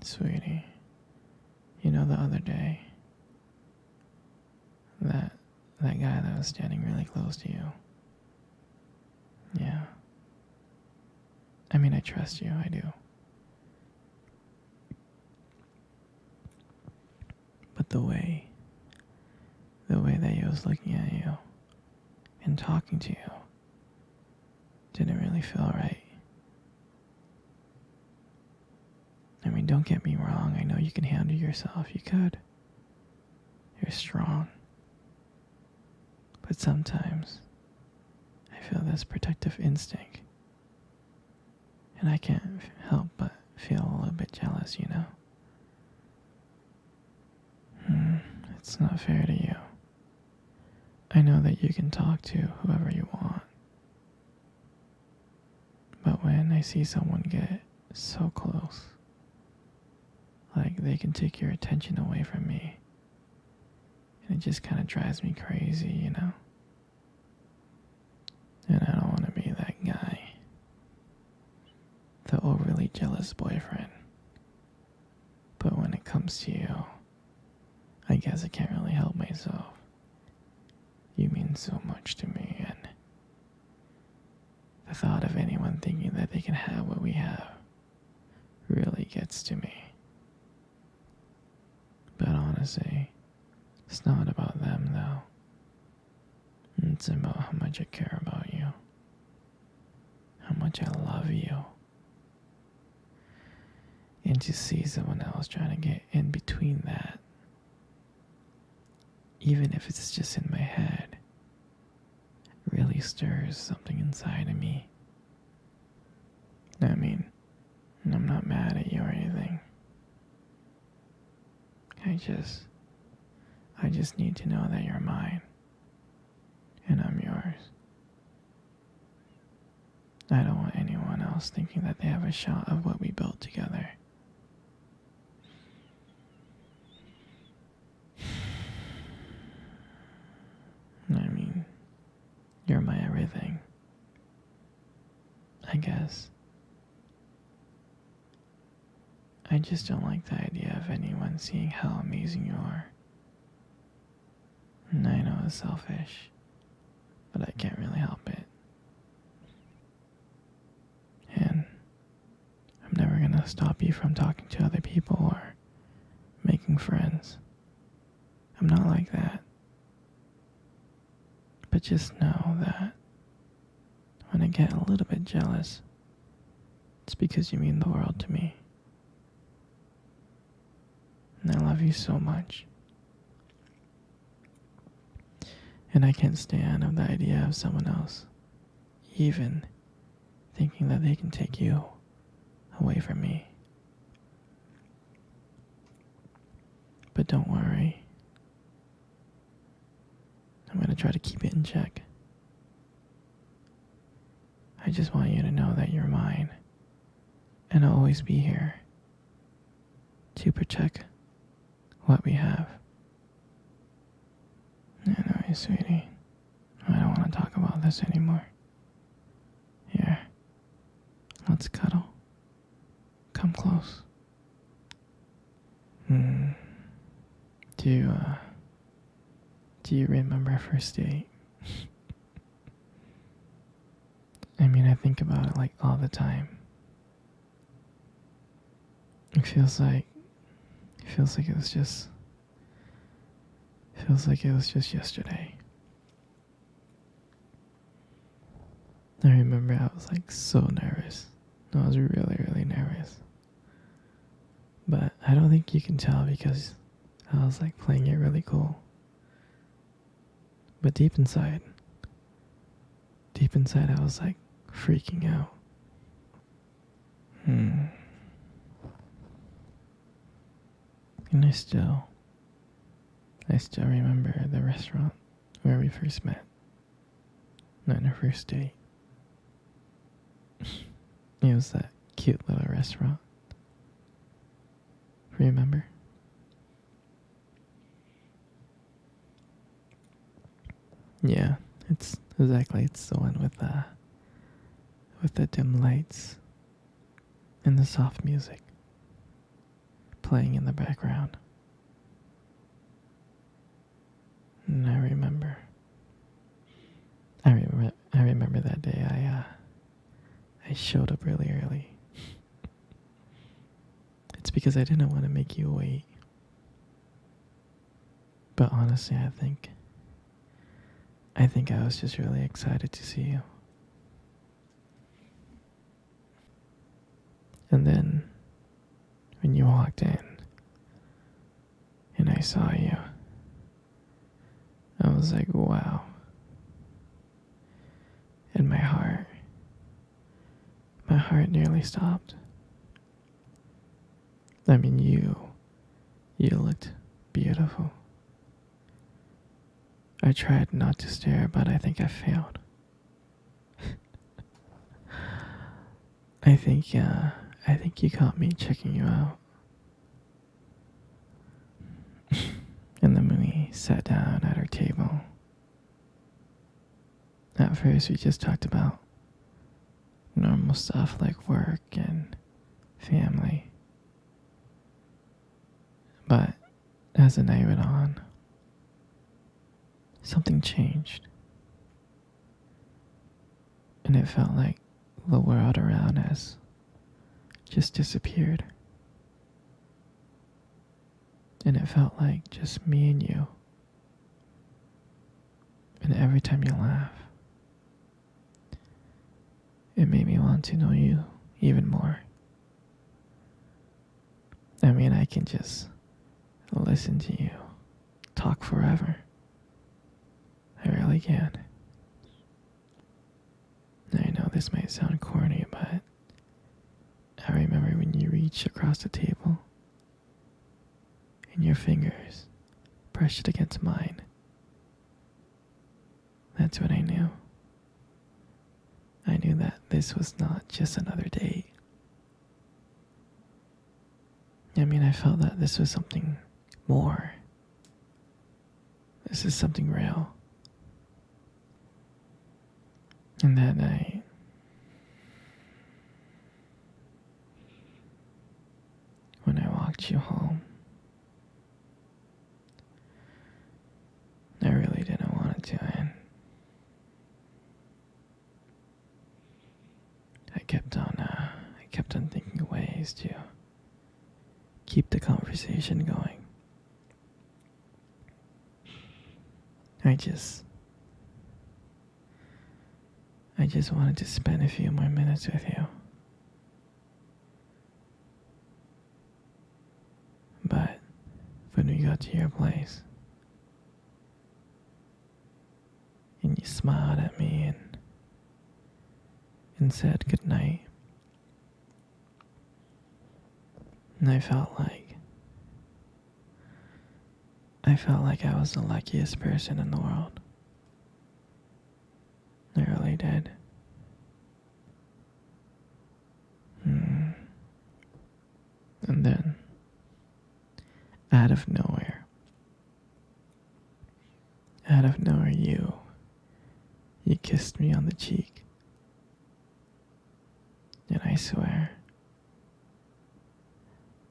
Sweetie, you know the other day, that that guy that was standing really close to you. Yeah. I mean, I trust you, I do. But the way that he was looking at you and talking to you didn't really feel right. I mean, don't get me wrong, I know you can handle yourself, you could. You're strong. But sometimes I feel this protective instinct. And I can't help but feel a little bit jealous, you know? It's not fair to you. I know that you can talk to whoever you want. But when I see someone get so close, like they can take your attention away from me, and it just kind of drives me crazy, you know? And I don't want to be that guy. The overly jealous boyfriend. But when it comes to you, I guess I can't really help myself. You mean so much to me, and the thought of anyone thinking that they can have what we have really gets to me. But honestly, it's not about them though. It's about how much I care about you. How much I love you. And to see someone else trying to get in between that, even if it's just in my head, really stirs something inside of me. I mean, I'm not mad at you or anything. I just need to know that you're mine. And I'm yours. I don't want anyone else thinking that they have a shot of what we built together. I mean, you're my everything. I guess. I just don't like the idea of anyone seeing how amazing you are. And I know it's selfish, but I can't really help it. And I'm never gonna stop you from talking to other people or making friends. I'm not like that. But just know that when I get a little bit jealous, it's because you mean the world to me. And I love you so much. And I can't stand the idea of someone else even thinking that they can take you away from me. But don't worry. I'm going to try to keep it in check. I just want you to know that you're mine. And I'll always be here to protect what we have. Anyway, sweetie, I don't want to talk about this anymore. Here, let's cuddle. Come close. Do you remember our first date? I mean, I think about it like all the time. It feels like it was just yesterday. I remember I was like so nervous. I was really, really nervous. But I don't think you can tell because I was like playing it really cool. But deep inside I was like freaking out. And I still remember the restaurant where we first met. On our first date. It was that cute little restaurant. Remember? Yeah, it's the one with the dim lights and the soft music. playing in the background. And I remember that day I showed up really early. It's because I didn't want to make you wait. But honestly, I think I was just really excited to see you. And then when you walked in and I saw you, I was like, wow. And my heart nearly stopped. I mean, you looked beautiful. I tried not to stare, but I think I failed. I think you caught me checking you out. And then when we sat down at our table, at first we just talked about normal stuff like work and family. But as the night went on, something changed. And it felt like the world around us just disappeared. And it felt like just me and you. And every time you laugh, it made me want to know you even more. I mean, I can just listen to you talk forever. I really can. I know this might sound corny, but I remember when you reached across the table and your fingers brushed against mine. That's when I knew. I knew that this was not just another date. I mean, I felt that this was something more. This is something real. And that night, when I walked you home, I really didn't want it to end. I kept on thinking of ways to keep the conversation going. I just wanted to spend a few more minutes with you. But when we got to your place, and you smiled at me and said goodnight, and I felt like I was the luckiest person in the world. I really did. And then, out of nowhere, you kissed me on the cheek. And I swear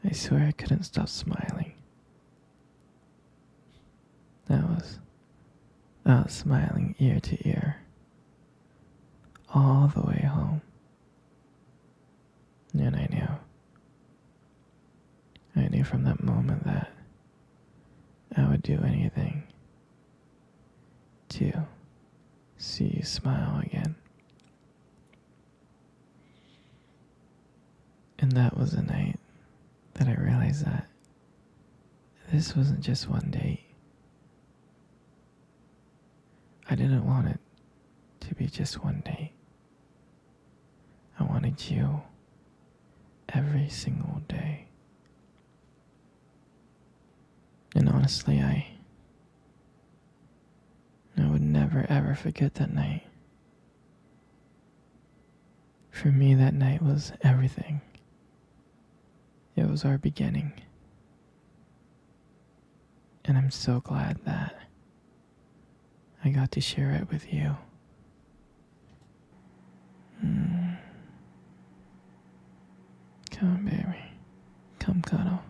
I couldn't stop smiling. I was smiling ear to ear, all the way home. And I knew from that moment that I would do anything to see you smile again. And that was the night that I realized that this wasn't just one date. I didn't want it to be just one date. I wanted you every single day. And honestly, I would never ever forget that night. For me, that night was everything. It was our beginning. And I'm so glad that I got to share it with you. Come on, baby. Come cuddle.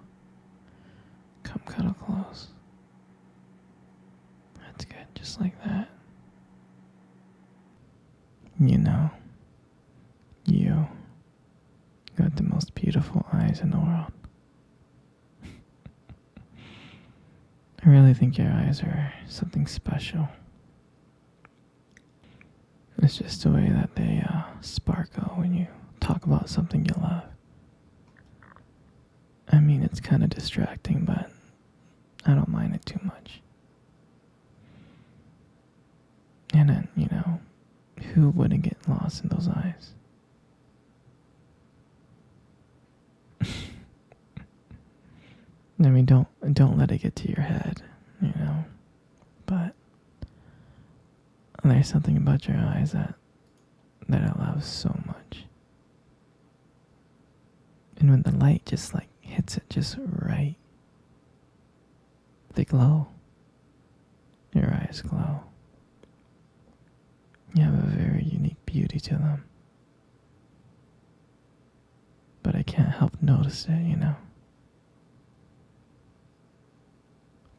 most beautiful eyes in the world. I really think your eyes are something special. It's just the way that they sparkle when you talk about something you love. I mean, it's kind of distracting, but I don't mind it too much. And then, who wouldn't get lost in those eyes? I mean, don't let it get to your head, But there's something about your eyes that I love so much. And when the light just like hits it just right, they glow. Your eyes glow. You have a very unique beauty to them. But I can't help notice it.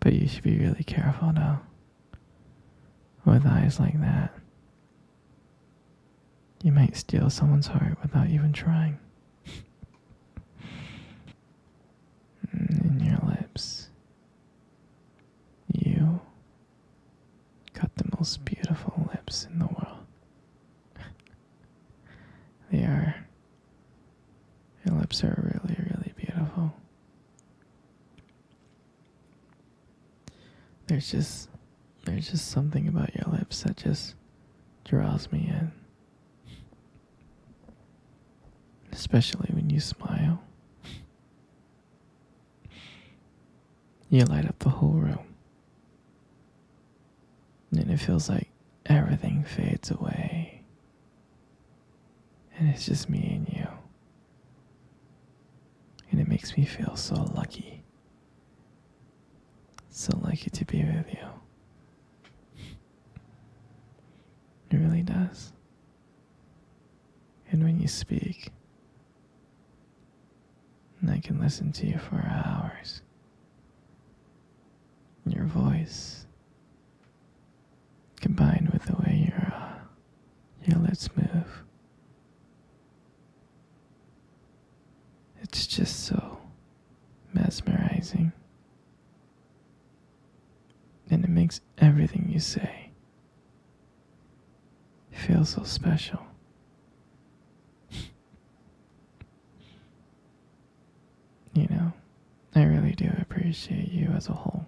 But you should be really careful though. With eyes like that, you might steal someone's heart without even trying. And your lips. You got the most beautiful lips in the world. Your lips are really, really beautiful. There's just something about your lips that just draws me in. Especially when you smile. You light up the whole room. And it feels like everything fades away. And it's just me and you. And it makes me feel so lucky. So lucky to be with you. It really does. And when you speak, I can listen to you for hours. Your voice, combined with the way your lips move, it's just so mesmerizing. And it makes everything you say feel so special. I really do appreciate you as a whole.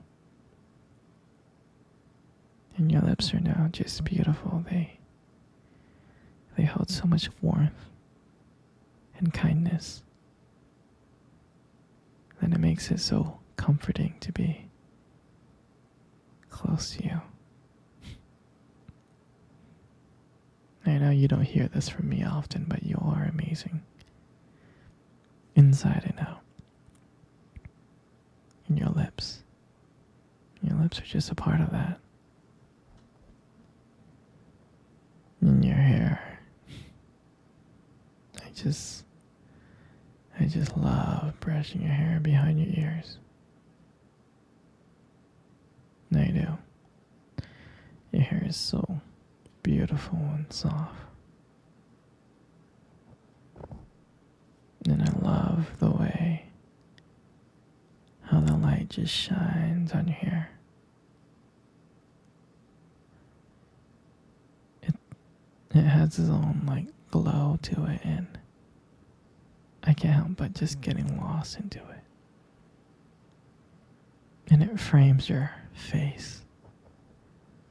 And your lips are now just beautiful. They hold so much warmth and kindness that it makes it so comforting to be close to you. I know you don't hear this from me often, but you are amazing. Inside and out. And your lips. Your lips are just a part of that. And your hair. I just love brushing your hair behind your ears. I do. Your hair is so beautiful and soft. And I love the way how the light just shines on your hair. It has its own glow to it, and I can't help but just getting lost into it. And it frames your face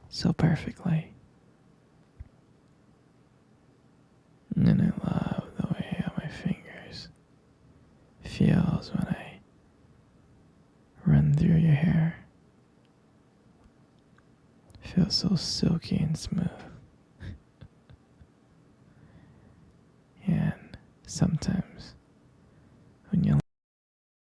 so perfectly. And I love the way how my fingers feels when I run through your hair. It feels so silky and smooth. And sometimes